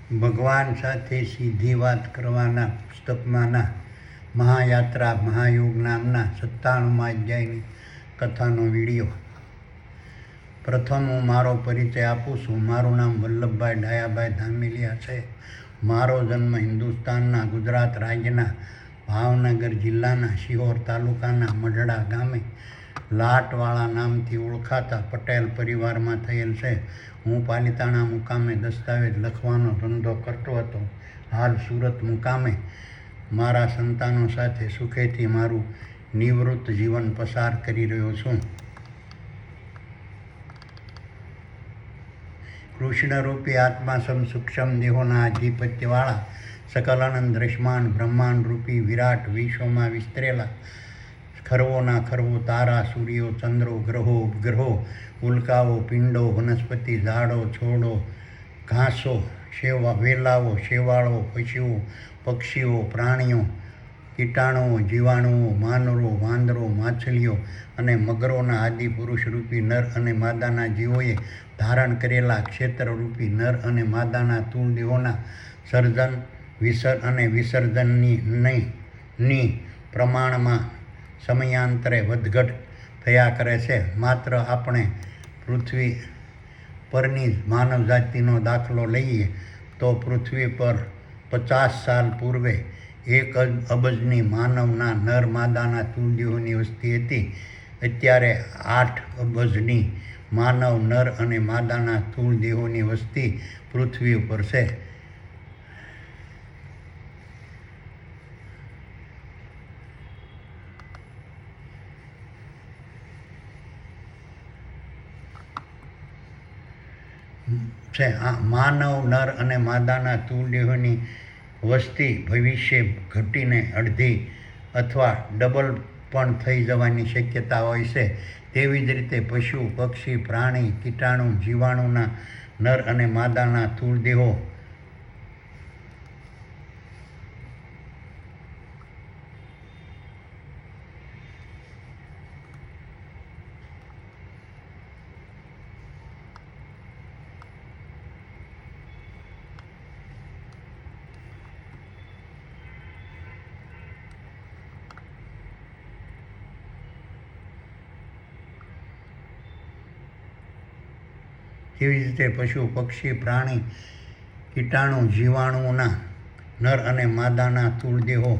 ભગવાન સાથે સીધી વાત કરવાના પુસ્તકમાંના મહાયાત્રા મહાયોગ નામના 97મા અધ્યાયની કથાનો વિડીયો. પ્રથમ હું મારો પરિચય આપું છું. મારું નામ વલ્લભભાઈ ડાયાભાઈ ધામેલિયા છે. મારો જન્મ હિન્દુસ્તાનના ગુજરાત રાજ્યના ભાવનગર જિલ્લાના શિહોર તાલુકાના મઢડા ગામે લાટવાળા નામથી ઓળખાતા પટેલ પરિવારમાં થયેલ છે. હું પાલિતાણા મુકામે દસ્તાવેજ લખવાનો ધંધો કરતો હતો. હાલ સુરત મુકામે મારા સંતાનો સાથે સુખેથી મારું નિવૃત્ત જીવન પસાર કરી રહ્યો છું. કૃષ્ણરૂપી આત્મા સૂક્ષ્મ દેહોના આધિપત્યવાળા સકલાનંદ દ્રશ્યમાન બ્રહ્માંડ રૂપી વિરાટ વિશ્વમાં વિસ્તરેલા ખરવોના ખરવો તારા સૂર્યો ચંદ્રો ગ્રહો ઉપગ્રહો ઉલ્કાઓ પિંડો વનસ્પતિ ઝાડો છોડો ઘાસો વેલાઓ શેવાળો પશુઓ પક્ષીઓ પ્રાણીઓ કીટાણુઓ જીવાણુઓ માનવો વાંદરો માછલીઓ અને મગરોના આદિ પુરુષરૂપી નર અને માદાના જીવોએ ધારણ કરેલા ક્ષેત્રરૂપી નર અને માદાના સ્થૂળ દેહોના સર્જન વિસર્જનની પ્રમાણમાં સમયાંતરે વધઘટ થયા કરે છે. માત્ર આપણે પૃથ્વી પરની માનવજાતિનો દાખલો લઈએ તો પૃથ્વી પર 50 સાલ પૂર્વે 1 અબજની માનવના નર માદાના સ્થૂળ દેહોની વસ્તી હતી. અત્યારે 8 અબજની માનવ નર અને માદાના સ્થૂળ દેહોની વસ્તી પૃથ્વી ઉપર છે. માનવ નર અને માદાના સ્થૂળ દેહોની વસ્તી ભવિષ્ય ઘટીને અડધી અથવા ડબલ પણ થઈ જવાની શક્યતા હોય છે. તેવી જ રીતે પશુ પક્ષી પ્રાણી કીટાણુ જીવાણુના નર અને માદાના સ્થૂળ દેહો તેવી જ રીતે પશુ પક્ષી પ્રાણી કીટાણુ જીવાણુઓના નર અને માદાના સ્થૂળ દેહો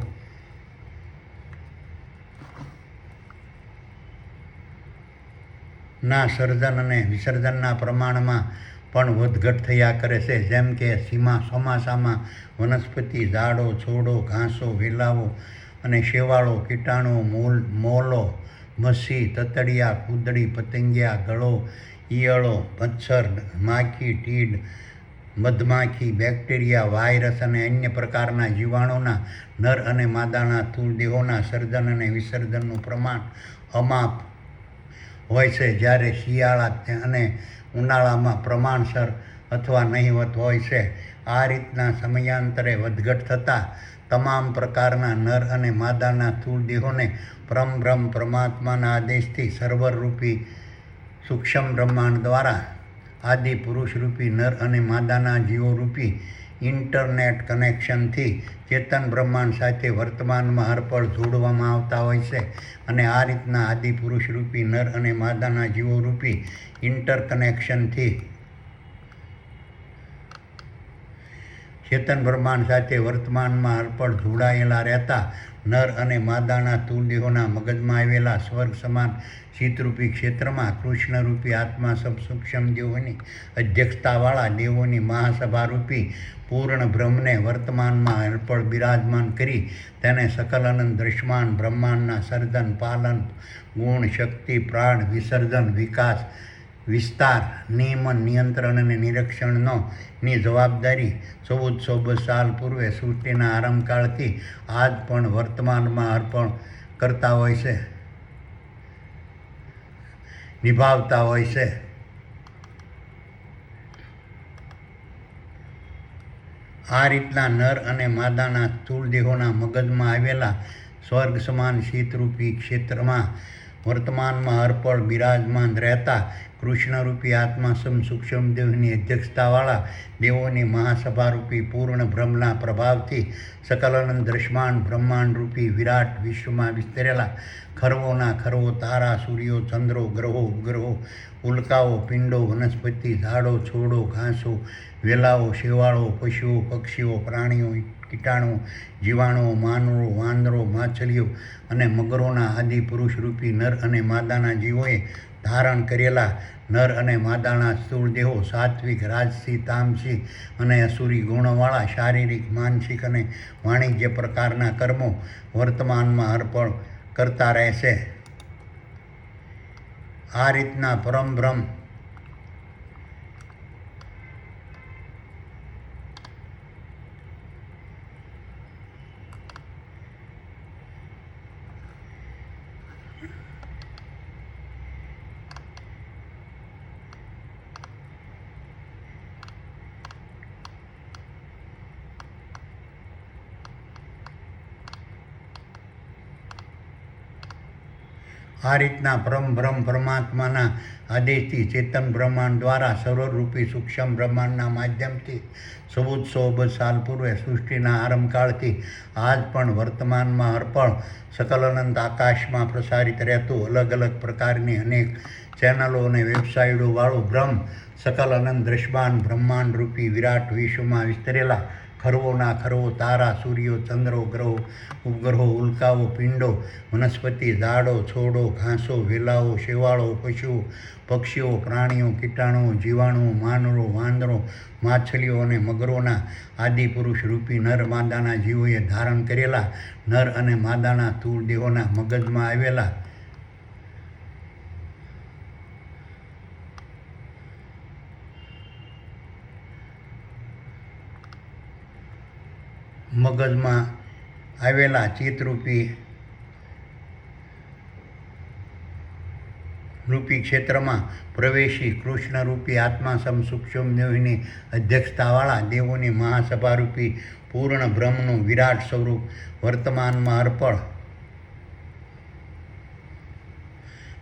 ના સર્જન અને વિસર્જનના પ્રમાણમાં પણ વધઘટ થયા કરે છે. જેમ કે ચોમાસામાં વનસ્પતિ ઝાડો છોડો ઘાસો વેલાઓ અને શેવાળો કીટાણુઓ મોલો મસી તતડિયા કૂદડી પતંગિયા ગળો ઈયળો મચ્છર માખી ટીડ મધમાખી બેક્ટેરિયા વાયરસ અને અન્ય પ્રકારના જીવાણુના નર અને માદાના સ્થૂળ દેહોના સર્જન અને વિસર્જનનું પ્રમાણ અમાપ હોય છે. જ્યારે શિયાળા અને ઉનાળામાં પ્રમાણસર અથવા નહિવત હોય છે. આ રીતના સમયાંતરે વધઘટ થતાં તમામ પ્રકારના નર અને માદાના સ્થૂળ દેહોને પરમબ્રહ્મ પરમાત્માના આદેશથી સર્વરરૂપી સૂક્ષ્મ બ્રહ્માંડ દ્વારા આદિ પુરુષરૂપી નર અને માદાના જીવોરૂપી ઇન્ટરનેટ કનેક્શનથી ચેતન બ્રહ્માંડ સાથે વર્તમાનમાં હરપળ જોડવામાં આવતા હોય છે. અને આ રીતના આદિ પુરુષરૂપી નર અને માદાના જીવોરૂપી ઇન્ટરકનેક્શનથી ચેતન બ્રહ્માંડ સાથે વર્તમાનમાં હરપળ જોડાયેલા રહેતા નર અને માદાના સ્થૂળ દેહોના મગજમાં આવેલા સ્વર્ગ સમાન ચિત્તરૂપી ક્ષેત્રમાં કૃષ્ણરૂપી આત્મા સૂક્ષ્મ દેહોની અધ્યક્ષતાવાળા દેવોની મહાસભારૂપી પૂર્ણ બ્રહ્મને વર્તમાનમાં હરપળ બિરાજમાન કરી તેને સકલાનંદ દ્રશ્યમાન બ્રહ્માંડના સર્જન પાલન ગુણ શક્તિ પ્રાણ વિસર્જન વિકાસ વિસ્તાર નિયમન નિયંત્રણ અને નિરીક્ષણની જવાબદારી 1400 સાલ પૂર્વે સૃષ્ટિના આરંભકાળથી આજ પણ વર્તમાનમાં અર્પણ કરતા હોય છે નિભાવતા હોય છે. આ રીતના નર અને માદાના સ્થૂળ દેહોના મગજમાં આવેલા સ્વર્ગ સમાન શીતરૂપી ક્ષેત્રમાં વર્તમાનમાં હરપળ બિરાજમાન રહેતા કૃષ્ણરૂપી આત્મા સૂક્ષ્મ દેવની અધ્યક્ષતાવાળા દેવોની મહાસભારૂપી પૂર્ણ બ્રહ્મના પ્રભાવથી સકલાનંદ દ્રશ્યમાન બ્રહ્માંડરૂપી વિરાટ વિશ્વમાં વિસ્તરેલા ખરવોના ખરવો તારા સૂર્યો ચંદ્રો ગ્રહો ઉપગ્રહો ઉલ્કાઓ પિંડો વનસ્પતિ ઝાડો છોડો ઘાસો વેલાઓ શેવાળો પશુઓ પક્ષીઓ પ્રાણીઓ કીટાણુઓ જીવાણુઓ માનવો વાંદરો માછલીઓ અને મગરોના આદિ પુરુષરૂપી નર અને માદાના જીવોએ ધારણ કરેલા નર અને માદાના સ્થૂળ દેહો સાત્વિક રાજસી તામસી અને અસુરી ગુણવાળા શારીરિક માનસિક અને વાણિજ્ય પ્રકારના કર્મો વર્તમાનમાં અર્પણ કરતા રહેશે. આ રીતના પરમબ્રહ્મ પરમબ્રહ્મ પરમાત્માના આદેશથી ચેતન બ્રહ્માંડ દ્વારા સર્વરૂપી સૂક્ષ્મ બ્રહ્માંડના માધ્યમથી 1400 અબજ સાલ પૂર્વે સૃષ્ટિના આરંભકાળથી આજ પણ વર્તમાનમાં અર્પણ સકલ આકાશમાં પ્રસારિત રહેતું અલગ અલગ પ્રકારની અનેક ચેનલો અને વેબસાઇટોવાળું બ્રહ્મ સકલ દ્રશ્યમાન બ્રહ્માંડરૂપી વિરાટ વિશ્વમાં વિસ્તરેલા ખરવોના ખરવો તારા સૂર્યો ચંદ્રો ગ્રહો ઉપગ્રહો ઉલ્કાઓ પિંડો વનસ્પતિ ઝાડો છોડો ઘાસો વેલાઓ શેવાળો પશુઓ પક્ષીઓ પ્રાણીઓ કીટાણુઓ જીવાણુઓ માનવો વાંદરો માછલીઓ અને મગરોના આદિ પુરુષ રૂપી નર માદાના જીવોએ ધારણ કરેલા નર અને માદાના સ્થૂળ દેહોના મગજમાં આવેલા ચિત્તરૂપી ક્ષેત્રમાં પ્રવેશી કૃષ્ણરૂપી આત્મા સૂક્ષ્મ દેવની અધ્યક્ષતાવાળા દેવોની મહાસભારૂપી પૂર્ણ બ્રહ્મનું વિરાટ સ્વરૂપ વર્તમાનમાં અર્પણ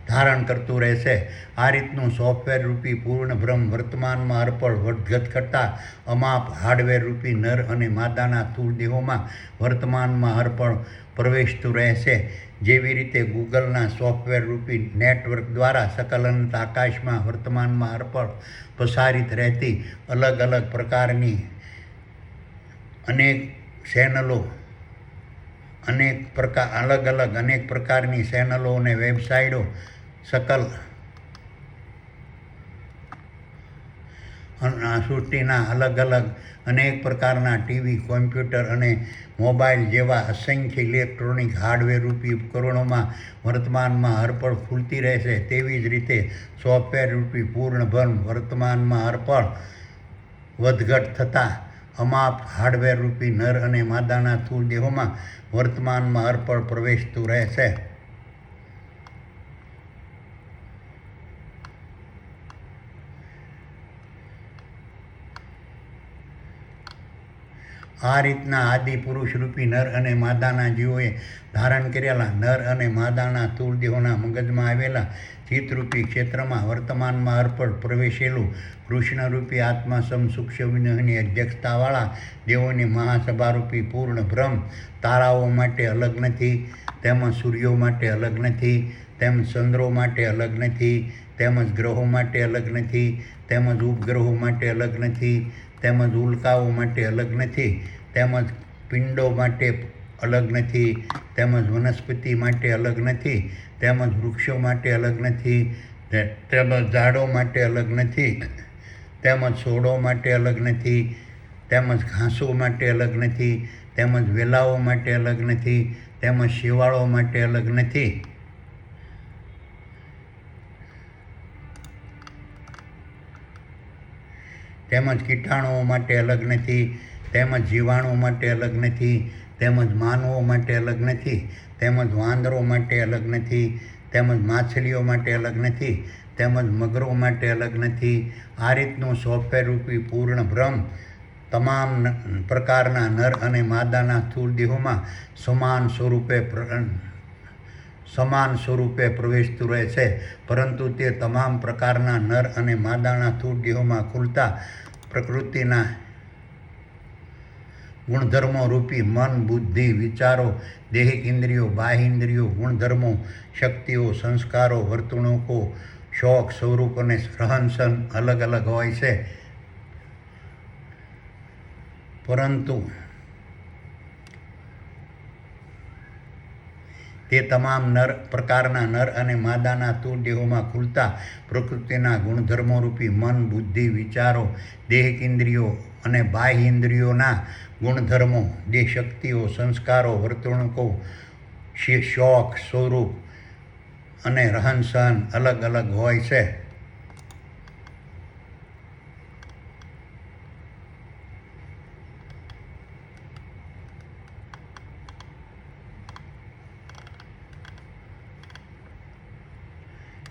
ધારણ કરતું રહેશે. આ રીતનું સોફ્ટવેર રૂપી પૂર્ણ બ્રહ્મ વર્તમાનમાં અર્પણ વધઘટ કરતા અમાપ હાર્ડવેર રૂપી નર અને માદાના સ્થૂળ દેહોમાં વર્તમાનમાં અર્પણ પ્રવેશતું રહેશે. જેવી રીતે ગૂગલના સોફ્ટવેર રૂપી નેટવર્ક દ્વારા સકલ આકાશમાં વર્તમાનમાં અર્પણ પ્રસારિત રહેતી અલગ અલગ પ્રકારની અનેક પ્રકારની ચેનલો અને વેબસાઇટો સૃષ્ટિના અલગ અલગ અનેક પ્રકારના ટીવી કોમ્પ્યુટર અને મોબાઈલ જેવા અસંખ્ય ઇલેક્ટ્રોનિક હાર્ડવેર રૂપી ઉપકરણોમાં વર્તમાનમાં અર્પણ ખુલતી રહેશે. તેવી જ રીતે સોફ્ટવેર રૂપી પૂર્ણ બ્રહ્મ વર્તમાનમાં અર્પણ વધઘટ થતા અમાપ હાર્ડવેર રૂપી નર અને માદાના સ્થૂળ દેહોમાં વર્તમાનમાં અર્પણ પ્રવેશતું રહેશે. આ રીતના આદિ પુરુષ રૂપી નર અને માદાના જીવોએ ધારણ કરેલા નર અને માદાના સ્થૂળ દેહોના મગજમાં આવેલા ચિત્તરૂપી ક્ષેત્રમાં વર્તમાનમાં અર્પણ પ્રવેશેલું કૃષ્ણરૂપી આત્મા સૂક્ષ્મની અધ્યક્ષતાવાળા દેવોની મહાસભારૂપી પૂર્ણ બ્રહ્મ તારાઓ માટે અલગ નથી, તેમજ સૂર્યો માટે અલગ નથી, તેમજ ચંદ્રો માટે અલગ નથી, તેમજ ગ્રહો માટે અલગ નથી, તેમજ ઉપગ્રહો માટે અલગ નથી, તેમજ ઉલ્કાઓ માટે અલગ નથી, તેમજ પિંડો માટે અલગ નથી, તેમજ વનસ્પતિ માટે અલગ નથી, તેમજ વૃક્ષો માટે અલગ નથી, તેમજ ઝાડો માટે અલગ નથી, તેમજ છોડો માટે અલગ નથી, તેમજ ઘાસો માટે અલગ નથી, તેમજ વેલાઓ માટે અલગ નથી, તેમજ શેવાળો માટે અલગ નથી, તેમજ કીટાણુઓ માટે અલગ નથી, તેમજ જીવાણુઓ માટે અલગ નથી, તેમજ માનવો માટે અલગ નથી, તેમજ વાંદરો માટે અલગ નથી, તેમજ માછલીઓ માટે અલગ નથી, તેમજ મગરો માટે અલગ નથી. આ રીતનું સોફ્ટવેર રૂપી પૂર્ણ બ્રહ્મ તમામ પ્રકારના નર અને માદાના સ્થૂળ દેહોમાં સમાન સ્વરૂપે સમાન સ્વરૂપે પ્રવેશતું રહે છે, પરંતુ તે તમામ પ્રકારના નર અને માદાના સ્થૂળ દેહોમાં ખુલતા પ્રકૃતિના ગુણધર્મો રૂપી મન, બુદ્ધિ, વિચારો, દેહિક ઇન્દ્રિયો, બાહ્ય ઇન્દ્રિયો, ગુણધર્મો, શક્તિઓ, સંસ્કારો, વર્તણૂકો, શોખ, સ્વરૂપ અને રહનસહન અલગ અલગ હોય છે. પરંતુ તે તમામ પ્રકારના નર અને માદાના સ્થૂળ દેહોમાં ખુલતા પ્રકૃતિના ગુણધર્મોરૂપી મન, બુદ્ધિ, વિચારો, દેહિક ઇન્દ્રિયો અને બાહ્ય ઇન્દ્રિયોના ગુણધર્મો, શક્તિઓ, સંસ્કારો, વર્તણૂકો, શોખ, સ્વરૂપ અને રહનસહન અલગ અલગ હોય છે.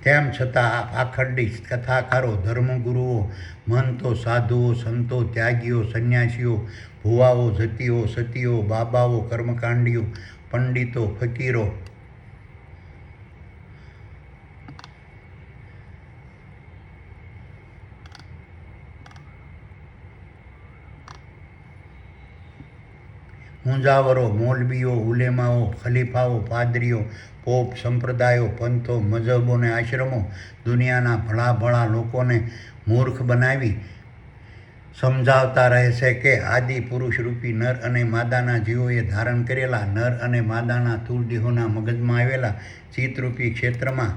તેમ છતાં આ પાખંડી કથાકારો, ધર્મગુરુઓ, મહંતો, સાધુઓ, સંતો, ત્યાગીઓ, સંન્યાસીઓ, ભુવાઓ, જતીઓ, સતીઓ, બાબાઓ, કર્મકાંડીઓ, પંડિતો, ફકીરો, મુંજાવરો, મૌલવીઓ, ઉલેમાઓ, ખલીફાઓ, પાદરીઓ, પોપ, સંપ્રદાયો, પંથો, મઝહબો અને આશ્રમો દુનિયાના ભલા ભલા લોકોને મૂર્ખ બનાવી સમજાવતા રહે છે કે આદિ પુરુષરૂપી નર અને માદાના જીવોએ ધારણ કરેલા નર અને માદાના સ્થૂળ દેહોના મગજમાં આવેલા ચિત્તરૂપી ક્ષેત્રમાં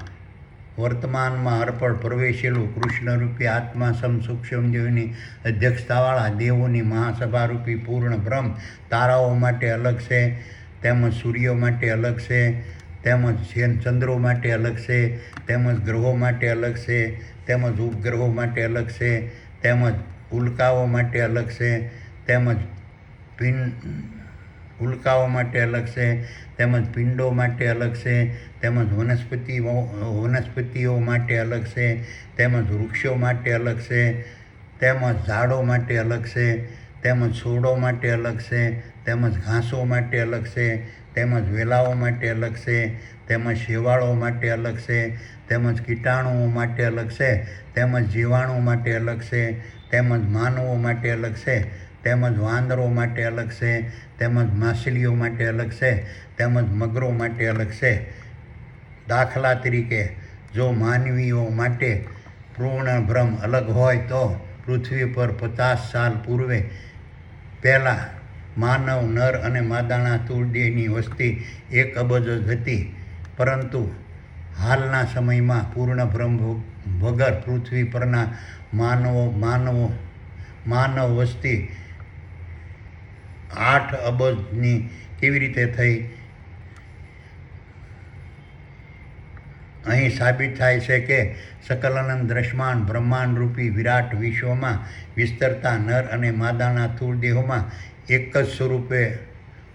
વર્તમાનમાં અર્પણ પ્રવેશેલું કૃષ્ણરૂપી આત્મા સૂક્ષ્મ દેવની અધ્યક્ષતાવાળા દેવોની મહાસભારૂપી પૂર્ણ બ્રહ્મ તારાઓ માટે અલગ છે, તેમજ સૂર્યો માટે અલગ છે, તેમજ ચંદ્રો માટે અલગ છે, તેમજ ગ્રહો માટે અલગ છે, તેમજ ઉપગ્રહો માટે અલગ છે, તેમજ ઉલ્કાઓ માટે અલગ છે, તેમજ ઉલ્કાઓ માટે અલગ છે, તેમજ પિંડો માટે અલગ છે, તેમજ વનસ્પતિઓ માટે અલગ છે, તેમજ વૃક્ષો માટે અલગ છે, તેમજ ઝાડો માટે અલગ છે, તેમજ છોડો માટે અલગ છે, તેમજ ઘાસો માટે અલગ છે, તેમજ વેલાઓ માટે અલગ છે, તેમજ શેવાળો માટે અલગ છે, તેમજ કીટાણુઓ માટે અલગ છે, તેમજ જીવાણુ માટે અલગ છે, તેમજ માનવો માટે અલગ છે, તેમજ વાંદરો માટે અલગ છે, તેમજ માછલીઓ માટે અલગ છે, તેમજ મગરો માટે અલગ છે. દાખલા તરીકે જો માનવીઓ માટે પૂર્ણ બ્રહ્મ અલગ હોય તો પૃથ્વી પર 50 સાલ પૂર્વે પહેલાં માનવ, નર અને માદાના સ્થૂળ દેહની વસ્તી 1 અબજ જ હતી, પરંતુ હાલના સમયમાં પૂર્ણ બ્રહ્મ વગર પૃથ્વી પરના માનવ વસ્તી 8 અબજની કેવી રીતે થઈ? અહીં સાબિત થાય છે કે સકલાનંદ દ્રશ્યમાન બ્રહ્માંડરૂપી વિરાટ વિશ્વમાં વિસ્તરતા નર અને માદાના સ્થૂળ દેહોમાં એક જ સ્વરૂપે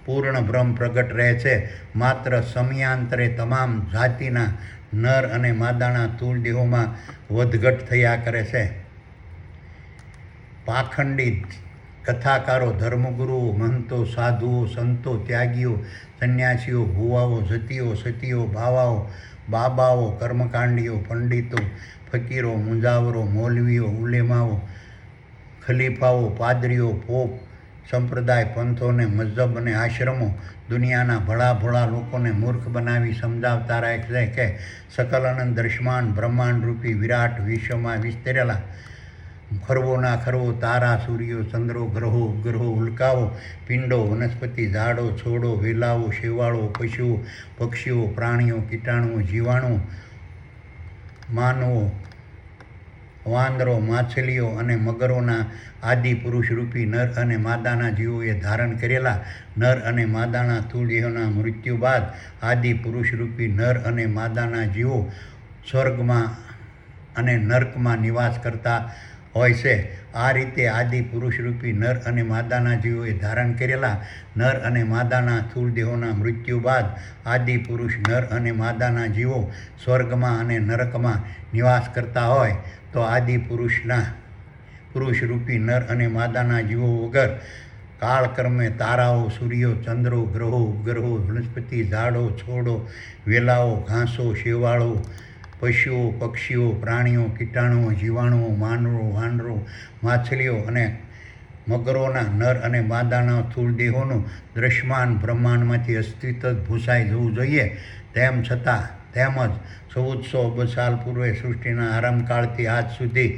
પૂર્ણ બ્રહ્મ પ્રગટ રહે છે. માત્ર સમયાંતરે તમામ જાતિના નર અને માદાના સ્થૂળ દેહોમાં વધઘટ થયા કરે છે. પાખંડી કથાકારો, ધર્મગુરુઓ, મહંતો, સાધુઓ, સંતો, ત્યાગીઓ, સંન્યાસીઓ, ભુવાઓ, જતીઓ, સતીઓ, બાબાઓ, કર્મકાંડીઓ, પંડિતો, ફકીરો, મુંજાવરો, મૌલવીઓ, ઉલેમાઓ, ખલીફાઓ, પાદરીઓ, પોપ, સંપ્રદાય, પંથો અને મઝહબ અને આશ્રમો દુનિયાના ભલા ભલા લોકોને મૂર્ખ બનાવી સમજાવતા રહે છે કે સકલાનંદ દ્રશ્યમાન બ્રહ્માંડરૂપી વિરાટ વિશ્વમાં વિસ્તરેલા ખરવો ના ખરવો તારા, સૂર્યો, ચંદ્રો, ગ્રહો, ઉપગ્રહો, ઉલ્કાઓ, પિંડો, વનસ્પતિ, ઝાડો, છોડો, વેલાઓ, શેવાળો, પશુઓ, પક્ષીઓ, પ્રાણીઓ, કીટાણુઓ, જીવાણુઓ, માનવો, વાંદરો, માછલીઓ અને મગરોના આદિ પુરુષરૂપી નર અને માદાના જીવોએ ધારણ કરેલા નર અને માદાના સ્થૂળ દેહોના મૃત્યુ બાદ આદિ પુરુષરૂપી નર અને માદાના જીવો સ્વર્ગમાં અને નર્કમાં નિવાસ કરતા હોય છે. આ રીતે આદિ પુરુષરૂપી નર અને માદાના જીવોએ ધારણ કરેલા નર અને માદાના સ્થૂળ દેહોના મૃત્યુ બાદ આદિ પુરુષ નર અને માદાના જીવો સ્વર્ગમાં અને નરકમાં નિવાસ કરતા હોય તો આદિ પુરુષરૂપી નર અને માદાના જીવો વગર કાળક્રમે તારાઓ, સૂર્યો, ચંદ્રો, ગ્રહો, ઉપગ્રહો, વનસ્પતિ, ઝાડો, છોડો, વેલાઓ, ઘાસો, શેવાળો, પશુઓ, પક્ષીઓ, પ્રાણીઓ, કીટાણુઓ, જીવાણુઓ, માનવો, વાનરો, માછલીઓ અને મગરોના નર અને માદાના સ્થૂળ દેહોનું દ્રશ્યમાન બ્રહ્માંડમાંથી અસ્તિત્વ ભૂસાઈ જવું જોઈએ. તેમ છતાં તેમજ 1400 અબજ સાલ પૂર્વે સૃષ્ટિના આરંભકાળથી આજ સુધી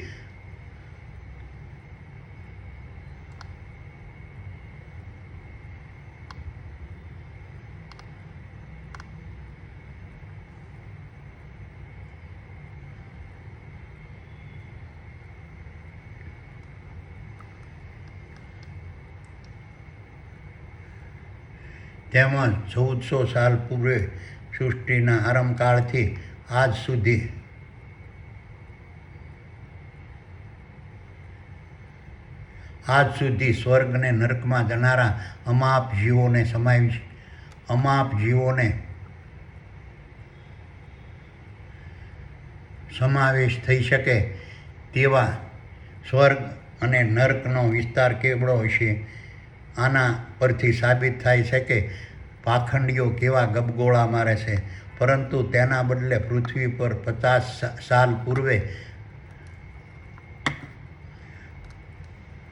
તેમજ 1400 સાલ પૂર્વે સૃષ્ટિના આરંભકાળથી આજ સુધી સ્વર્ગ અને નરકમાં જનારા અમાપ જીવોને સમાવેશ થઈ શકે તેવા સ્વર્ગ અને નરકનો વિસ્તાર કેવડો હશે. આના પરથી સાબિત થાય છે કે પાખંડીઓ કેવા ગબગોળા મારે છે, પરંતુ તેના બદલે પૃથ્વી પર 50 સાલ પૂર્વે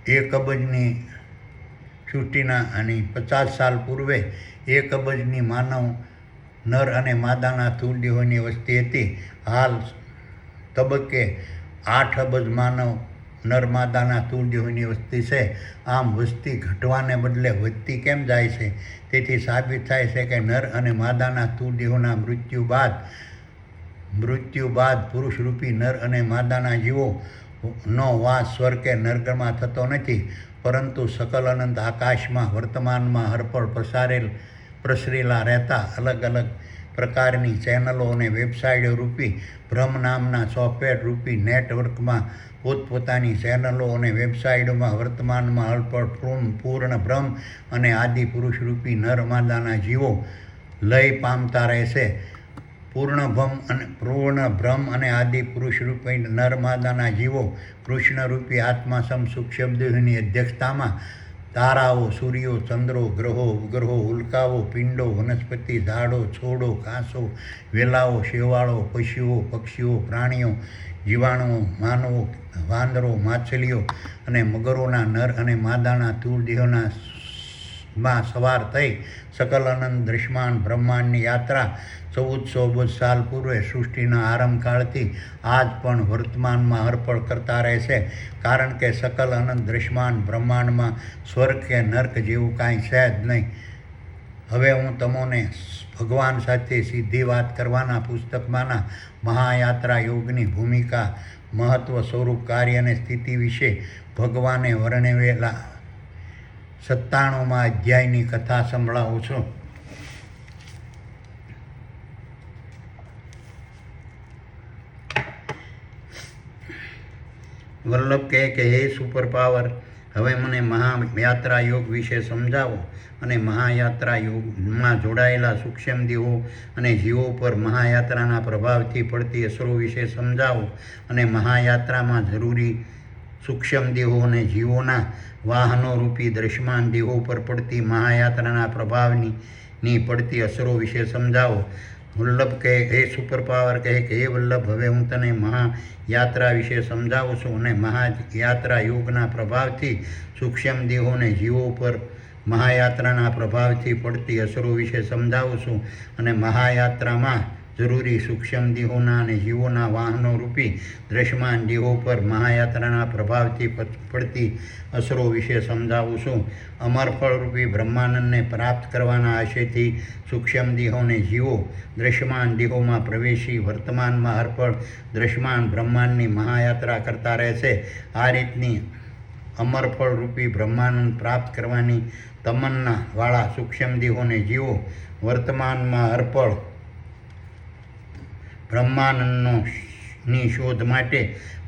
1 અબજની સૃષ્ટિના અને 50 સાલ પૂર્વે 1 અબજની માનવ નર અને માદાના સ્થૂળ દેહોની વસ્તી હતી. હાલ તબક્કે 8 અબજ માનવ નર માદાના સ્થૂળ દેહોની વસ્તી છે. આમ વસ્તી ઘટવાને બદલે વધતી કેમ જાય છે? તેથી સાબિત થાય છે કે નર અને માદાના સ્થૂળ દેહોના મૃત્યુ બાદ પુરુષરૂપી નર અને માદાના જીવોનો વાસ સ્વર્ગ કે નરકમાં થતો નથી, પરંતુ સકલ અનંત આકાશમાં વર્તમાનમાં હરપળ પ્રસરેલા રહેતા અલગ અલગ પ્રકારની ચેનલો અને વેબસાઇટો રૂપી બ્રહ્મ નામના સોફ્ટવેર રૂપી નેટવર્કમાં પોતપોતાની ચેનલો અને વેબસાઇટોમાં વર્તમાનમાં હરપળ પૂર્ણ બ્રહ્મ અને આદિ પુરુષરૂપી નર માદાના જીવો લય પામતા રહેશે. પૂર્ણ બ્રહ્મ અને આદિ પુરુષરૂપી નર માદાના જીવો કૃષ્ણરૂપી આત્મા સૂક્ષ્મ દેહની અધ્યક્ષતામાં તારાઓ, સૂર્યો, ચંદ્રો, ગ્રહો, ઉપગ્રહો, ઉલ્કાઓ, પિંડો, વનસ્પતિ, ઝાડો, છોડો, ઘાસો, વેલાઓ, શેવાળો, પશુઓ, પક્ષીઓ, પ્રાણીઓ, જીવાણુઓ, માનવો, વાંદરો, માછલીઓ અને મગરોના નર અને માદાના સ્થૂળ દેહોમાં સવાર થઈ સકલ અનંત દ્રશ્યમાન બ્રહ્માંડની યાત્રા 1400 અબજ સાલ પૂર્વે સૃષ્ટિના આરંભકાળથી આજ પણ વર્તમાનમાં હરપળ કરતા રહેશે, કારણ કે સકલ અનંત દ્રશ્યમાન બ્રહ્માંડમાં સ્વર્ગ કે નર્ક જેવું કાંઈ છે જ નહીં. હવે હું તમને ભગવાન સાથે સીધી વાત કરવાના પુસ્તકમાંના મહાયાત્રા યોગની ભૂમિકા, મહત્વ, સ્વરૂપ, કાર્ય અને સ્થિતિ વિશે ભગવાને વર્ણવેલા 97મા અધ્યાયની કથા સંભળાવું છું. વલ્લભ કહે કે હે સુપર પાવર, હવે મને મહાયાત્રા યોગ વિશે સમજાવો અને મહાયાત્રા યોગમાં જોડાયેલા સૂક્ષ્મ દેહો અને જીવો પર મહાયાત્રાના પ્રભાવથી પડતી અસરો વિશે સમજાવો અને મહાયાત્રામાં જરૂરી સૂક્ષ્મ દેહો અને જીવોના વાહનો રૂપી દ્રશ્યમાન દેહો પર પડતી મહાયાત્રાના પ્રભાવની પડતી અસરો વિશે સમજાવો. વલ્લભ કહે હે સુપર પાવર કહે કે હે વલ્લભ, હવે હું તને મહાયાત્રા વિશે સમજાવું છું અને મહાયાત્રા યોગના પ્રભાવથી સૂક્ષ્મ દેહો અને જીવો પર મહાયાત્રાના પ્રભાવથી પડતી અસરો વિશે સમજાવું છું અને મહાયાત્રામાં જરૂરી સૂક્ષ્મ દેહોના અને જીવોના વાહનો રૂપી દ્રશ્યમાન દેહો પર મહાયાત્રાના પ્રભાવથી પડતી અસરો વિશે સમજાવું છું. અમરફળરૂપી બ્રહ્માનંદને પ્રાપ્ત કરવાના આશયથી સૂક્ષ્મ દેહો અને જીવો દ્રશ્યમાન દેહોમાં પ્રવેશી વર્તમાનમાં હરપળ દ્રશ્યમાન બ્રહ્માંડની મહાયાત્રા કરતા રહેશે. આ રીતની અમરફળરૂપી બ્રહ્માનંદ પ્રાપ્ત કરવાની તમન્નાવાળા સૂક્ષ્મ દેહો અને જીવો વર્તમાનમાં હરપળ બ્રહ્માનંદની શોધ માટે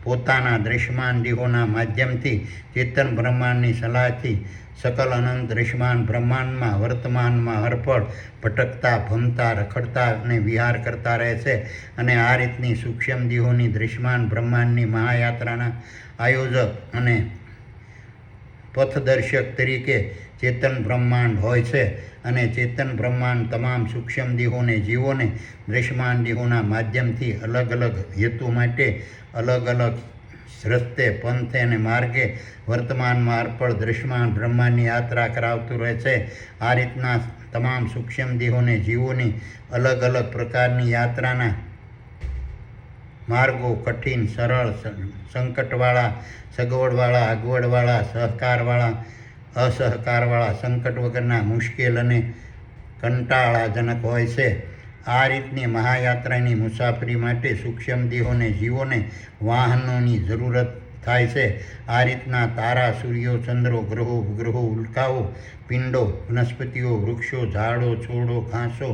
પોતાના દ્રશ્યમાન દેહોના માધ્યમથી ચેતન બ્રહ્માંડની સલાહથી સકલ અનંત દ્રશ્યમાન બ્રહ્માંડમાં વર્તમાનમાં હરપળ ભટકતા, ભમતા, રખડતા અને વિહાર કરતા રહેશે અને આ રીતની સૂક્ષ્મ દેહોની દ્રશ્યમાન બ્રહ્માંડની મહાયાત્રાના આયોજક અને પથદર્શક તરીકે ચેતન બ્રહ્માંડ હોય છે અને ચેતન બ્રહ્માંડ તમામ સૂક્ષ્મ દેહોને જીવોને દૃશ્યમાન દેહોના માધ્યમથી અલગ અલગ હેતુ માટે અલગ અલગ રસ્તે પંથે અને માર્ગે વર્તમાનમાં અર્પણ દૃશ્યમાન બ્રહ્માંડની યાત્રા કરાવતું રહે છે. આ રીતના તમામ સૂક્ષ્મ દેહોને જીવોની અલગ અલગ પ્રકારની યાત્રાના માર્ગો કઠિન, સરળ, સંકટવાળા, સગવડવાળા, અગવડવાળા, સહકારવાળા, અસહકારવાળા, સંકટ વગરના, મુશ્કેલ અને કંટાળાજનક હોય છે. આ રીતની મહાયાત્રાની મુસાફરી માટે સૂક્ષ્મ દેહોને જીવોને વાહનોની જરૂરત થાય છે. આ રીતના તારા, સૂર્યો, ચંદ્રો, ગ્રહો, ઉપગ્રહો, ઉલ્કાઓ, પિંડો, વનસ્પતિઓ, વૃક્ષો, ઝાડો, છોડો, ઘાસો,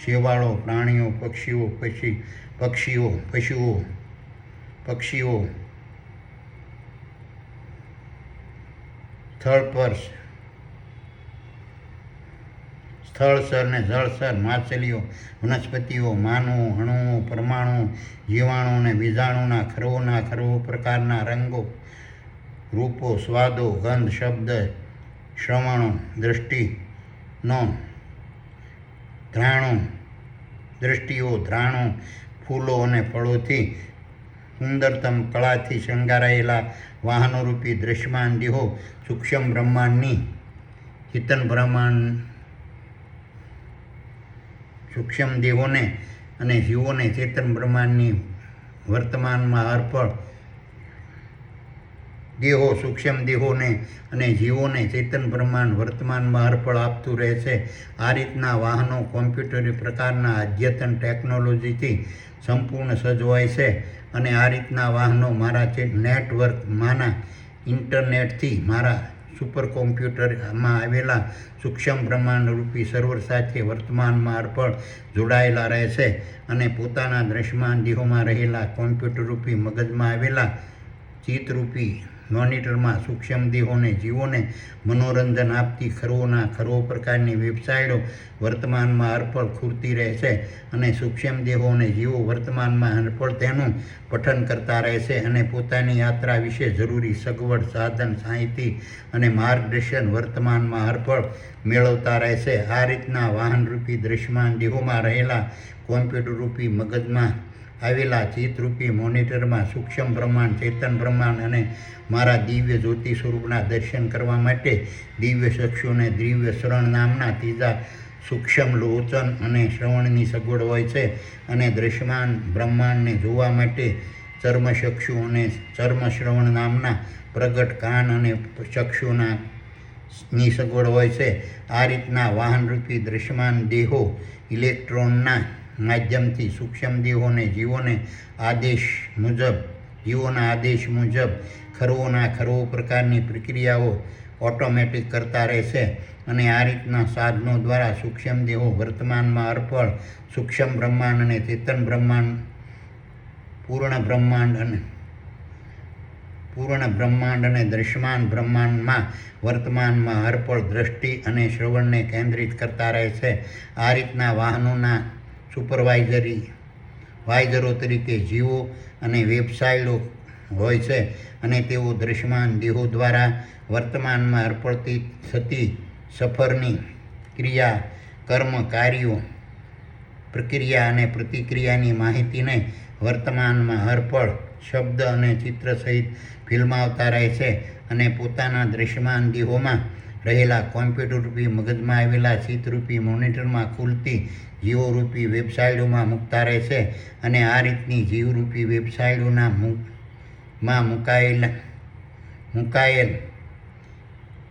શેવાળો, પ્રાણીઓ, પક્ષીઓ, પક્ષીઓ સ્થળસર ને જળસર, માછલીઓ, વનસ્પતિઓ, માનવો, અણુઓ, પરમાણુઓ, જીવાણુ અને બીજાણુના ખરવોના ખરવો પ્રકારના રંગો, રૂપો, સ્વાદો, ગંધ, શબ્દ, શ્રવણો, દ્રષ્ટિઓ, ધ્રાણો, ફૂલો અને ફળોથી સુંદરતમ કળાથી શણગારાયેલા વાહનોરૂપી દૃશ્યમાન દેહો સૂક્ષ્મ બ્રહ્માંડની ચેતન બ્રહ્માંડ સૂક્ષ્મ દેહોને અને જીવોને ચેતન બ્રહ્માંડની વર્તમાનમાં અર્પણ દેહો સૂક્ષ્મ દેહોને અને જીવોને ચેતન બ્રહ્માંડ વર્તમાનમાં અર્પણ આપતું રહે છે. આ રીતના વાહનો કોમ્પ્યુટરી પ્રકારના અદ્યતન ટેકનોલોજીથી સંપૂર્ણ સજ્જ હોય છે અને આ રીતના વાહનો મારા નેટવર્કમાંના ઇન્ટરનેટથી મારા સુપર કોમ્પ્યુટરમાં આવેલા સૂક્ષ્મ બ્રહ્માંડ રૂપી સર્વર સાથે વર્તમાનમાં અર્પણ જોડાયેલા રહે છે અને પોતાના દૃશ્યમાન દેહોમાં રહેલા કોમ્પ્યુટર રૂપી મગજમાં આવેલા ચિત્તરૂપી મોનિટરમાં સૂક્ષ્મ દેહોને જીવોને મનોરંજન આપતી ખરવોના ખરવો પ્રકારની વેબસાઇટો વર્તમાનમાં અર્પણ ખૂરતી રહે છે અને સૂક્ષ્મ દેહો અને જીવો વર્તમાનમાં અર્પણ તેનું પઠન કરતા રહે છે અને પોતાની યાત્રા વિશે જરૂરી સગવડ, સાધન, સાહિતી અને માર્ગદર્શન વર્તમાનમાં અર્પણ મેળવતા રહે છે. આ રીતના વાહનરૂપી દૃશ્યમાન દેહોમાં રહેલા કોમ્પ્યુટર રૂપી મગજમાં આવેલા ચિત્તરૂપી મોનિટરમાં સૂક્ષ્મ બ્રહ્માંડ, ચેતન બ્રહ્માંડ અને મારા દિવ્ય જ્યોતિ સ્વરૂપના દર્શન કરવા માટે દિવ્ય ચક્ષુ અને દિવ્ય શ્રવણ નામના ત્રીજા સૂક્ષ્મ લોચન અને શ્રવણની સગવડ હોય છે અને દૃશ્યમાન બ્રહ્માંડને જોવા માટે ચર્મચક્ષુ અને ચર્મશ્રવણ નામના પ્રગટ કાન અને ચક્ષુની સગવડ હોય છે. આ રીતના વાહનરૂપી દૃશ્યમાન દેહો ઇલેક્ટ્રોનના માધ્યમથી સૂક્ષ્મ દેહોને જીવોના આદેશ મુજબ ખરવોના ખરવો પ્રકારની પ્રક્રિયાઓ ઓટોમેટિક કરતા રહે છે અને આ રીતના સાધનો દ્વારા સૂક્ષ્મ દેહો વર્તમાનમાં અર્પણ સૂક્ષ્મ બ્રહ્માંડ અને ચેતન બ્રહ્માંડ પૂર્ણ બ્રહ્માંડ અને દૃશ્યમાન બ્રહ્માંડમાં વર્તમાનમાં અર્પણ દ્રષ્ટિ અને શ્રવણને કેન્દ્રિત કરતા રહે છે. આ રીતના વાહનોના વાઇઝરો તરીકે જીવો અને વેબસાઇટો હોય છે અને તેઓ દૃશ્યમાન દેહો દ્વારા વર્તમાનમાં અર્પણથી થતી સફરની ક્રિયા, કર્મ, કાર્યો, પ્રક્રિયા અને પ્રતિક્રિયાની માહિતીને વર્તમાનમાં અર્પણ શબ્દ અને ચિત્ર સહિત ફિલ્માવતા રહે છે અને પોતાના દૃશ્યમાન દેહોમાં રહેલા કોમ્પ્યુટરરૂપી મગજમાં આવેલા ચિત્તરૂપી મોનિટરમાં ખુલતી જીવોરૂપી વેબસાઇટોમાં મૂકતા રહે છે અને આ રીતની જીવરૂપી વેબસાઇટોમાં મુકાયેલ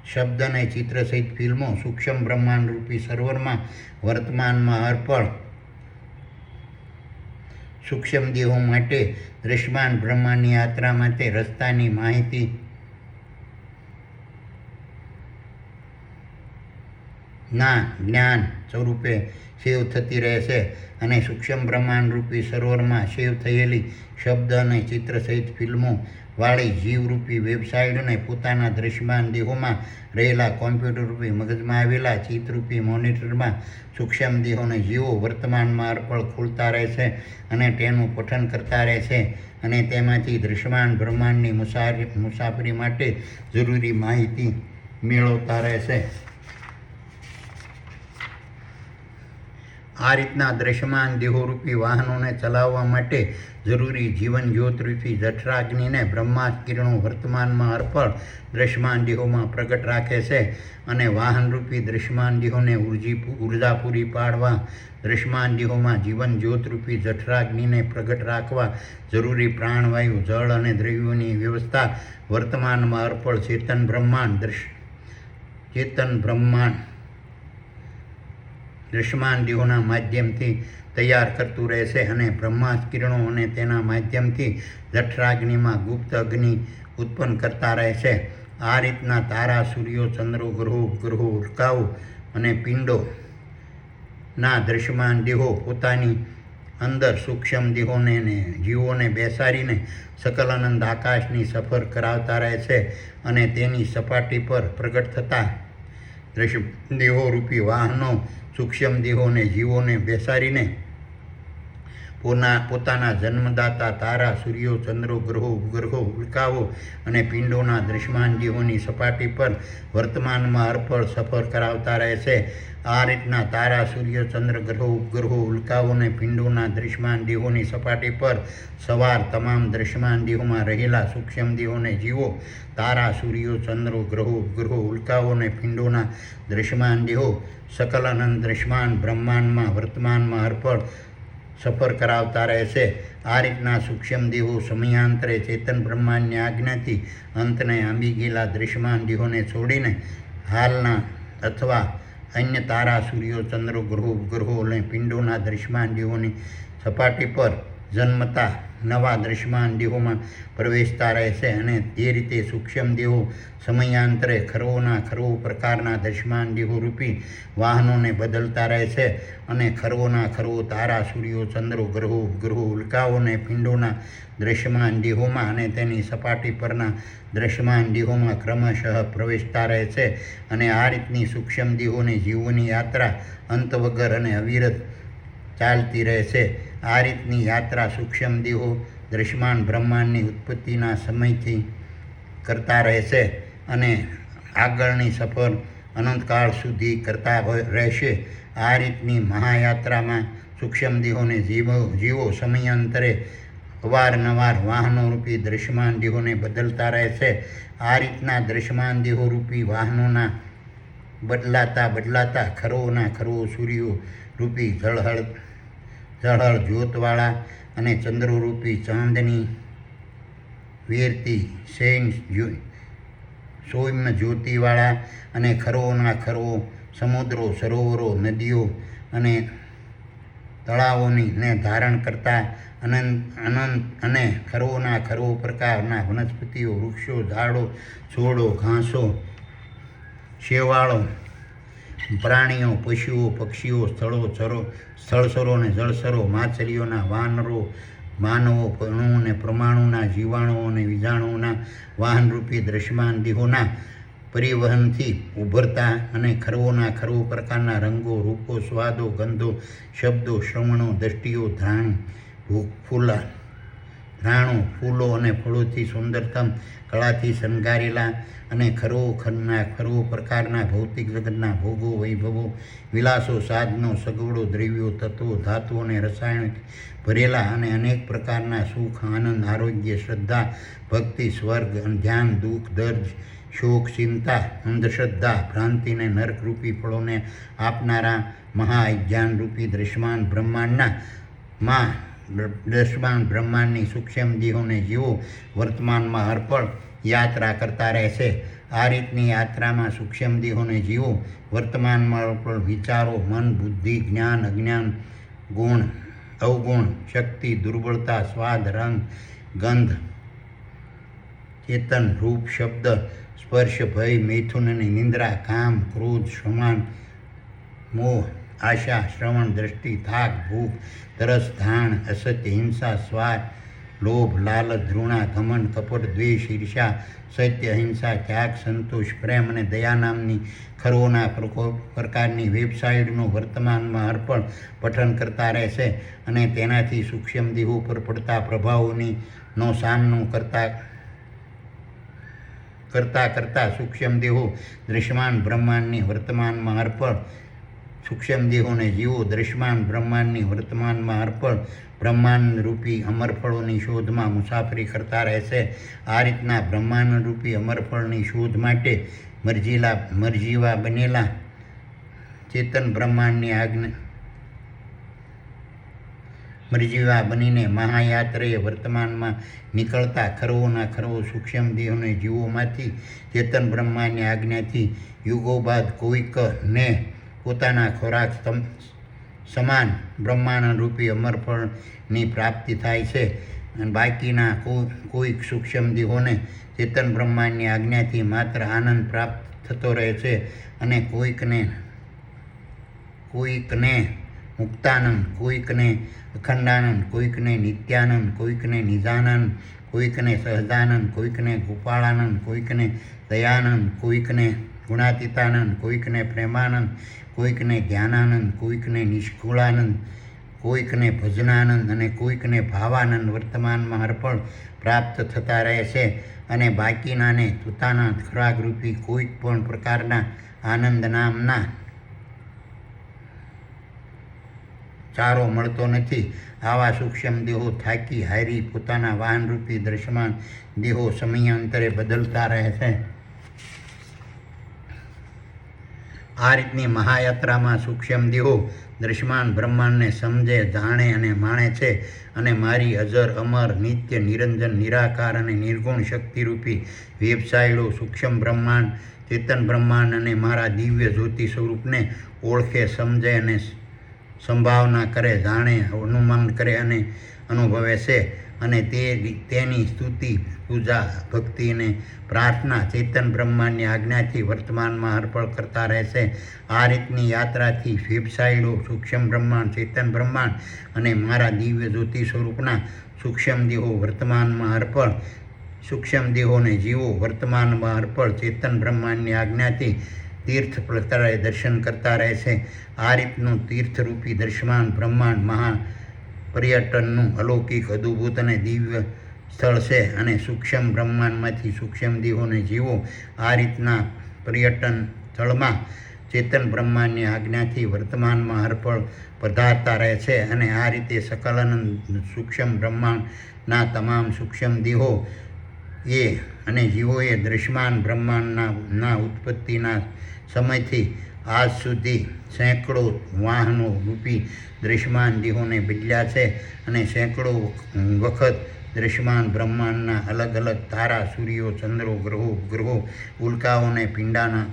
શબ્દ અને ચિત્ર સહિત ફિલ્મો સૂક્ષ્મ બ્રહ્માંડરૂપી સર્વરમાં વર્તમાનમાં અર્પણ સૂક્ષ્મ દેહો માટે દૃશ્યમાન બ્રહ્માંડની યાત્રા માટે રસ્તાની માહિતી ના જ્ઞાન સ્વરૂપે સેવ થતી રહે છે અને સૂક્ષ્મ બ્રહ્માંડરૂપી સરોવરમાં સેવ થયેલી શબ્દ અને ચિત્ર સહિત ફિલ્મો વાળી જીવરૂપી વેબસાઇટોને પોતાના દૃશ્યમાન દેહોમાં રહેલા કોમ્પ્યુટરરૂપી મગજમાં આવેલા ચિત્તરૂપી મોનિટરમાં સૂક્ષ્મ દેહોને જીવો વર્તમાનમાં અર્પણ ખોલતા રહે છે અને તેનું પઠન કરતા રહે છે અને તેમાંથી દૃશ્યમાન બ્રહ્માંડની મુસાફરી માટે જરૂરી માહિતી મેળવતા રહે છે. આ રીતના દ્રશ્યમાન દેહોરૂપી વાહનોને ચલાવવા માટે જરૂરી જીવન જ્યોતરૂપી જઠરાગ્નિને બ્રહ્માસ્ત્ર કિરણો વર્તમાનમાં અર્પણ દ્રશ્યમાન દેહોમાં પ્રગટ રાખે છે અને વાહનરૂપી દ્રશ્યમાન દેહોને ઉર્જા પૂરી પાડવા દ્રશ્યમાન દેહોમાં જીવન જ્યોતરૂપી જઠરાગ્નિને પ્રગટ રાખવા જરૂરી પ્રાણવાયુ જળ અને દ્રવ્યોની વ્યવસ્થા વર્તમાનમાં અર્પણ ચેતન બ્રહ્માંડ દ્રશ્યમાન દેહોના માધ્યમથી તૈયાર કરતું રહેશે અને બ્રહ્માસ્ત્ર કિરણો અને તેના માધ્યમથી જઠરાગ્નિમાં ગુપ્ત અગ્નિ ઉત્પન્ન કરતા રહેશે. આ રીતના તારા, સૂર્યો, ચંદ્રો, ગ્રહો, ઉલ્કાઓ અને પિંડોના દ્રશ્યમાન દેહો પોતાની અંદર સૂક્ષ્મ દેહોને જીવોને બેસાડીને સકલ અનંત આકાશની સફર કરાવતા રહેશે અને તેની સપાટી પર પ્રગટ થતા દ્રશ્ય દેહોરૂપી વાહનો સૂક્ષ્મ દેહોને જીવોને બેસાડીને પોતાના જન્મદાતા તારા, સૂર્યો, ચંદ્રો, ગ્રહો, ઉલ્કાઓ અને પિંડોના દ્રશ્યમાન દેહોની સપાટી પર વર્તમાનમાં અર્પણ સફર કરાવતા રહેશે. આ રીતના તારા, સૂર્ય, ચંદ્ર, ગ્રહો, ઉલ્કાઓ અને પિંડોના દ્રશ્યમાન દેહોની સપાટી પર સવાર તમામ દ્રશ્યમાન દેહોમાં રહેલા સૂક્ષ્મ દેહોને જીવો તારા, સૂર્યો, ચંદ્રો, ગ્રહો, ઉલ્કાઓ અને પિંડોના દ્રશ્યમાન દેહો સકલ અનંત દ્રશ્યમાન બ્રહ્માંડમાં વર્તમાનમાં અર્પણ સફર કરાવતા રહેશે. આ રીતના સૂક્ષ્મ દેહો સમયાંતરે ચેતન બ્રહ્માંડની આજ્ઞાથી અંતને આંબી ગયેલા દ્રશ્યમાન દેહોને છોડીને હાલના અથવા અન્ય તારા, સૂર્યો, ચંદ્રો, ગ્રહો અને પિંડોના દ્રશ્યમાન દેહોની સપાટી પર જન્મતા નવા દ્રશ્યમાન દેહોમાં પ્રવેશતા રહેશે અને તે રીતે સૂક્ષ્મ દેહો સમયાંતરે ખરો પ્રકારના દ્રશ્યમાન દેહોરૂપી વાહનોને બદલતા રહેશે અને ખરો તારા, સૂર્યો, ચંદ્રો, ગ્રહો, ઉલ્કાઓ અને પિંડોના દ્રશ્યમાન દેહોમાં અને તેની સપાટી પરના દ્રશ્યમાન દેહોમાં ક્રમશઃ પ્રવેશતા રહેશે અને આ રીતની સૂક્ષ્મ દેહોની જીવોની યાત્રા અંત વગર અને અવિરત ચાલતી રહેશે. આ રીતની યાત્રા સૂક્ષ્મ દેહો દ્રશ્યમાન બ્રહ્માંડની ઉત્પત્તિના સમયથી કરતા રહેશે અને આગળની સફર અનંતકાળ સુધી કરતા રહેશે. આ રીતની મહાયાત્રામાં સૂક્ષ્મ દેહોને જીવો સમયાંતરે અવારનવાર વાહનોરૂપી દ્રશ્યમાન દેહોને બદલતા રહેશે. આ રીતના દ્રશ્યમાન દેહોરૂપી વાહનોના બદલાતા ખરો સૂર્યો રૂપી ઝળહળ જ્યોતવાળા અને ચંદ્રરૂપી ચાંદની વેરતી સૌમ્ય જ્યોતિવાળા અને ખરો સમુદ્રો, સરોવરો, નદીઓ અને તળાવોને ધારણ કરતા અનંત અને ખરો પ્રકારના વનસ્પતિઓ, વૃક્ષો, ઝાડો, છોડો, ઘાસો, શેવાળો, પ્રાણીઓ, પશુઓ, પક્ષીઓ, સ્થળસરો અને જળસરો, માછલીઓના, વાનરો, માનવો, અણુ અને પરમાણુના, જીવાણુઓ અને બીજાણુઓના વાહનરૂપી દ્રશ્યમાન દેહોના પરિવહનથી ઉભરતા અને ખરો પ્રકારના રંગો, રૂપો, સ્વાદો, ગંધો, શબ્દો, શ્રવણો, દ્રષ્ટિઓ, ઘ્રાણો, ફૂલો અને ફળોથી સુંદરતમ કળાથી શણગારેલા અને ખરો પ્રકારના ભૌતિક જગતના ભોગો, વૈભવો, વિલાસો, સાધનો, સગવડો, દ્રવ્યો, તત્વો, ધાતુઓ અને રસાયણ ભરેલા અને અનેક પ્રકારના સુખ, આનંદ, આરોગ્ય, શ્રદ્ધા, ભક્તિ, સ્વર્ગ, ધ્યાન, દુઃખ, દર્દ, શોક, ચિંતા, અંધશ્રદ્ધા, ભ્રાંતિ અને નરકરૂપી ફળોને આપનારા મહાજ્ઞાનરૂપી દ્રશ્યમાન બ્રહ્માંડની સૂક્ષ્મ દેહોને જીવો વર્તમાનમાં અર્પણ યાત્રા કરતા રહેશે. આ રીતની યાત્રામાં સૂક્ષ્મ દેહોને જીવો વર્તમાનમાં અર્પણ વિચારો, મન, બુદ્ધિ, જ્ઞાન, અજ્ઞાન, ગુણ, અવગુણ, શક્તિ, દુર્બળતા, સ્વાદ, રંગ, ગંધ, ચેતન, રૂપ, શબ્દ, સ્પર્શ, ભય, મૈથુન અને નિંદ્રા, કામ, ક્રોધ, શ્રમાન, મોહ, આશા, શ્રવણ, દ્રષ્ટિ, થાક, ભૂખ, તરસ, ધાણ, અસત્ય, હિંસા, સ્વાદ, લોભ, લાલચ, ધૃણા, ઘમંડ, કપટ, દ્વેષ, ઈર્ષ્યા, સત્ય, અહિંસા, ત્યાગ, સંતોષ, પ્રેમ અને દયા નામની ખરોના પ્રકારની વેબસાઇટનું વર્તમાનમાં અર્પણ પઠન કરતા રહેશે અને તેનાથી સૂક્ષ્મ દેહો પર પડતા પ્રભાવોનો સામનો કરતા સૂક્ષ્મ દેહો દ્રશ્યમાન બ્રહ્માંડની વર્તમાનમાં અર્પણ સૂક્ષ્મ દેહોને જીવો દ્રશ્યમાન બ્રહ્માંડની વર્તમાનમાં અર્પણ બ્રહ્માંડ રૂપી અમરફળોની શોધમાં મુસાફરી કરતા રહેશે. આ રીતના બ્રહ્માંડ રૂપી અમરફળની શોધ માટે મરજીવા બનેલા ચેતન બ્રહ્માંડની મરજીવા બનીને મહાયાત્રાએ વર્તમાનમાં નીકળતા ખરવોના ખરવો સૂક્ષ્મ દેહોને જીવોમાંથી ચેતન બ્રહ્માંડની આજ્ઞાથી યુગો બાદ કોઈકને પોતાના ખોરાક સમાન બ્રહ્માંડ રૂપી અમરફળની પ્રાપ્તિ થાય છે અને બાકીના કોઈક સૂક્ષ્મ દેહોને ચેતન બ્રહ્માંડની આજ્ઞાથી માત્ર આનંદ પ્રાપ્ત થતો રહે છે અને કોઈકને મુક્તાનંદ, કોઈકને અખંડાનંદ, કોઈકને નિત્યાનંદ, કોઈકને નિજાનંદ, કોઈકને સહજાનંદ, કોઈકને ગોપાળાનંદ, કોઈકને દયાનંદ, કોઈકને ગુણાતીતાનંદ, કોઈકને પ્રેમાનંદ, કોઈકને જ્ઞાનાનંદ, કોઈકને નિષ્કુળાનંદ, કોઈકને ભજનાનંદ અને કોઈકને ભાવાનંદ વર્તમાનમાં અર્પણ પ્રાપ્ત થતા રહે છે અને બાકીનાને પોતાના ખોરાકરૂપી કોઈક પણ પ્રકારના આનંદ નામના ચારો મળતો નથી. આવા સૂક્ષ્મ દેહો થાકી હારી પોતાના વાહનરૂપી દ્રશ્યમાન દેહો સમયાંતરે બદલતા રહે છે. આ રીતની મહાયાત્રામાં સૂક્ષ્મ દેહો દ્રશ્યમાન બ્રહ્માંડને સમજે, જાણે અને માણે છે અને મારી અજર અમર નિત્ય નિરંજન નિરાકાર અને નિર્ગુણ શક્તિરૂપી વેબસાઇટો સૂક્ષ્મ બ્રહ્માંડ, ચેતન બ્રહ્માંડ અને મારા દિવ્ય જ્યોતિ સ્વરૂપને ઓળખે, સમજે અને સંભાવના કરે, જાણે, અનુમાન કરે અને અનુભવે છે અને તેની સ્તુતિ, પૂજા, ભક્તિ અને પ્રાર્થના ચેતન બ્રહ્માંડની આજ્ઞાથી વર્તમાનમાં અર્પણ કરતા રહેશે. આ રીતની યાત્રાથી વેબસાઇટો સૂક્ષ્મ બ્રહ્માંડ, ચેતન બ્રહ્માંડ અને મારા દિવ્ય જ્યોતિ સ્વરૂપના સૂક્ષ્મ દેહો વર્તમાનમાં અર્પણ, સૂક્ષ્મ દેહોને જીવો વર્તમાનમાં અર્પણ ચેતન બ્રહ્માંડની આજ્ઞાથી તીર્થ પ્રકારે દર્શન કરતા રહે છે. આ રીતનું તીર્થરૂપી દર્શમાન બ્રહ્માંડ મહા પર્યટનનું અલૌકિક, અદ્ભુત અને દિવ્ય સ્થળ છે અને સૂક્ષ્મ બ્રહ્માંડમાંથી સૂક્ષ્મ દેહોને જીવો આ રીતના પર્યટન સ્થળમાં ચેતન બ્રહ્માંડની આજ્ઞાથી વર્તમાનમાં અર્પણ પધારતા રહે છે અને આ રીતે સકલાનંદ સૂક્ષ્મ બ્રહ્માંડના તમામ સૂક્ષ્મ દેહો અને જીવોએ દ્રશ્યમાન બ્રહ્માંડના ઉત્પત્તિના સમયથી આજ સુધી સેંકડો વાહનો રૂપી દ્રશ્યમાન દેહોને બદલ્યા છે અને સેંકડો વખત દ્રશ્યમાન બ્રહ્માંડના અલગ અલગ તારા, સૂર્યો, ચંદ્રો, ગ્રહો, ઉલ્કાઓ અને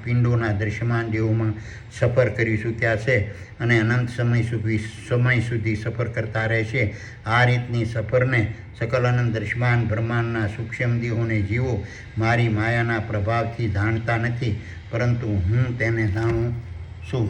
પિંડોના દ્રશ્યમાન દેહોમાં સફર કરી ચૂક્યા છે અને અનંત સમય સુધી સફર કરતા રહેશે. આ રીતની સફરને સકલાનંદ દ્રશ્યમાન બ્રહ્માંડના સૂક્ષ્મ દેહોને જીવો મારી માયાના પ્રભાવથી જાણતા નથી, પરંતુ હું તેને જાણું છું.